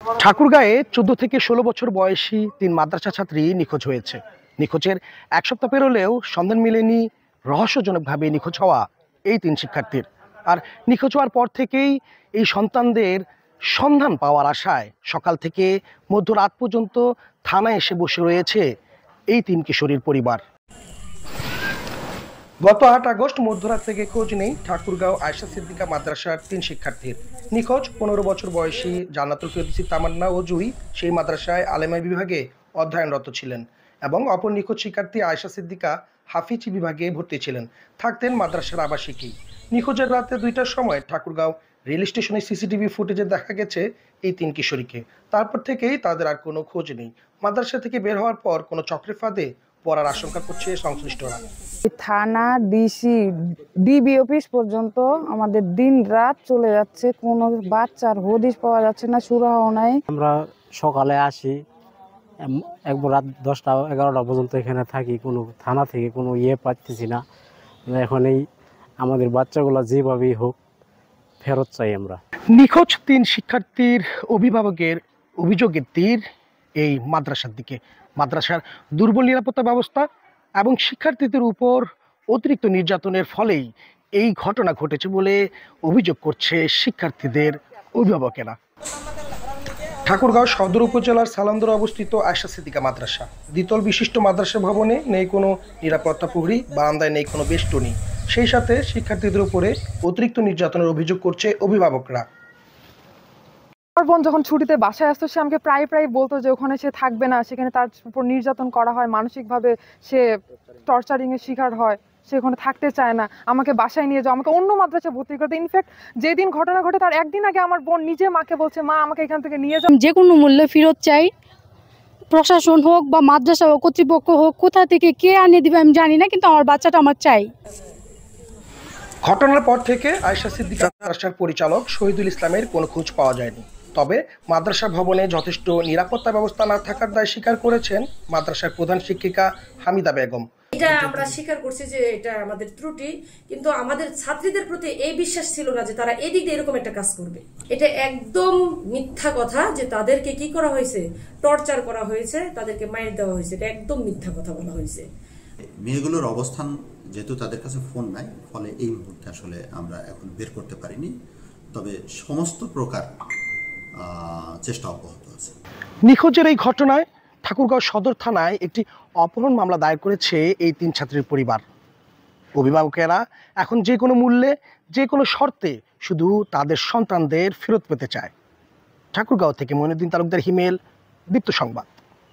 ঠাকুরগাঁয়ে 14 থেকে 16 বছর বয়সী 3 মাদ্রাসা ছাত্রী নিখোঁজ হয়েছে। নিখোঁজের এক সপ্তাহ পেরোলেও সন্ধান মেলেনি রহস্যজনকভাবে নিখোঁজ হওয়া এই 3 শিক্ষার্থীর। আর নিখোঁজ হওয়ার পর থেকেই এই সন্তানদের সন্ধান পাওয়ার আশায় সকাল থেকে মধ্যরাত পর্যন্ত থানায় এসে বসে রয়েছে এই 3 কিশোরীর পরিবার। গত 8 আগস্ট মধ্যরাত থেকে খোঁজ নেই ঠাকুরগাঁও আয়েশা সিদ্দিকা মাদ্রাসার 3 শিক্ষার্থীর। নিখোঁজ 15 বছর বয়সী জান্নাতুল ফেরদৌসী তামান্না ও জুই সেই মাদ্রাসায় আলেমা বিভাগে অধ্যয়নরত ছিলেন এবং অপর নিখোঁজ শিক্ষার্থী আয়েশা সিদ্দিকা হাফিজি বিভাগে ভর্তি ছিলেন, থাকতেন মাদ্রাসার আবাসিকেই। নিখোঁজের রাতে 2টার সময় ঠাকুরগাঁও রেল স্টেশনের সিসিটিভি ফুটেজে দেখা গেছে এই 3 কিশোরীকে। তারপর থেকেই তাদের আর কোনো খোঁজ নেই। মাদ্রাসা থেকে বের হওয়ার পর কোনো চক্রের ফাঁদে পড়ার আশঙ্কা করছে সংশ্লিষ্টরা। থানা, ডিসি, ডিবি অফিস পর্যন্ত আমাদের দিন রাত চলে যাচ্ছে, কোনো বাচ্চার হদিশ পাওয়া যাচ্ছে না, সুরাহা নাই। আমরা সকালে আসি, একবার রাত 10টা-11টা পর্যন্ত এখানে থাকি, কোনো থানা থেকে কোনো পাচ্ছি না। এখন এই আমাদের বাচ্চাগুলো যেভাবেই হোক ফেরত চাই আমরা। নিখোঁজ 3 শিক্ষার্থীর অভিভাবকের অভিযোগের তীর এই মাদ্রাসার দিকে। মাদ্রাসার দুর্বল নিরাপত্তা ব্যবস্থা এবং শিক্ষার্থীদের উপর অতিরিক্ত নির্যাতনের ফলেই এই ঘটনা ঘটেছে বলে অভিযোগ করছে শিক্ষার্থীদের অভিভাবকেরা। ঠাকুরগাঁও সদর উপজেলার সালান্দরে অবস্থিত আয়েশা সিদ্দিকা মাদ্রাসা। দ্বিতল বিশিষ্ট মাদ্রাসা ভবনে নেই কোনো নিরাপত্তা প্রহরী, বারান্দায় নেই কোনো বেষ্টনী। সেই সাথে শিক্ষার্থীদের উপরে অতিরিক্ত নির্যাতনের অভিযোগ করছে অভিভাবকরা। আমার বোন যখন ছুটিতে বাসায় আসতো, সে আমাকে প্রায় বলতো যে ওখানে সে থাকবে না, সেখানে তার উপর নির্যাতন করা হয়, মানসিকভাবে সে টর্চারিং এর শিকার হয়, সে ওখানে থাকতে চায় না, আমাকে বাসায় নিয়ে যাও, আমাকে অন্য মাদ্রাসায় ভর্তি করতে। ইনফ্যাক্ট যেদিন ঘটনা ঘটে তার একদিন আগে আমার বোন নিজে মাকে বলছে, মা আমাকে এখান থেকে নিয়ে যাও। যে কোনো মূল্যে ফেরত চাই, প্রশাসন হোক বা মাদ্রাসা হোক, কর্তৃপক্ষ হোক, কোথা থেকে কে আনিয়ে দিবে আমি জানি না, কিন্তু আমার বাচ্চাটা আমার চাই। ঘটনার পর থেকে আয়েশা সিদ্দিকা মাদ্রাসার পরিচালক শহীদুল ইসলামের কোনো খোঁজ পাওয়া যায়নি। তবে মাদ্রাসা ভবনে যথেষ্ট নিরাপত্তা ব্যবস্থা না থাকার দায় স্বীকার করেছেন মাদ্রাসার প্রধান শিক্ষিকা হামিদা বেগম। এটা আমরা স্বীকার করছি যে এটা আমাদের ত্রুটি, কিন্তু আমাদের ছাত্রীদের প্রতি এই বিশ্বাস ছিল না যে তারা এদিক দিয়ে এরকম একটা কাজ করবে। এটা একদম মিথ্যা কথা যে তাদেরকে কি করা হয়েছে, টর্চার করা হয়েছে, তাদেরকে মাইর দেওয়া হয়েছে। এটা একদম মিথ্যা কথা বলা হয়েছে। মেয়েগুলোর অবস্থান যেহেতু তাদের কাছে ফোন নাই, ফলে এই মুহূর্তে আসলে আমরা এখন বের করতে পারিনি, তবে সমস্ত প্রকার চেষ্টা অব্যাহত আছে। নিখোঁজের এই ঘটনায় ঠাকুরগাঁও সদর থানায় একটি অপহরণ মামলা দায়ের করেছে এই 3 ছাত্রীর পরিবার। অভিভাবকেরা এখন যে কোনো মূল্যে, যে কোনো শর্তে শুধু তাদের সন্তানদের ফেরত পেতে চায়। ঠাকুরগাঁও থেকে মঈনুদ্দিন তালুকদার, হিমেল, দীপ্ত সংবাদ।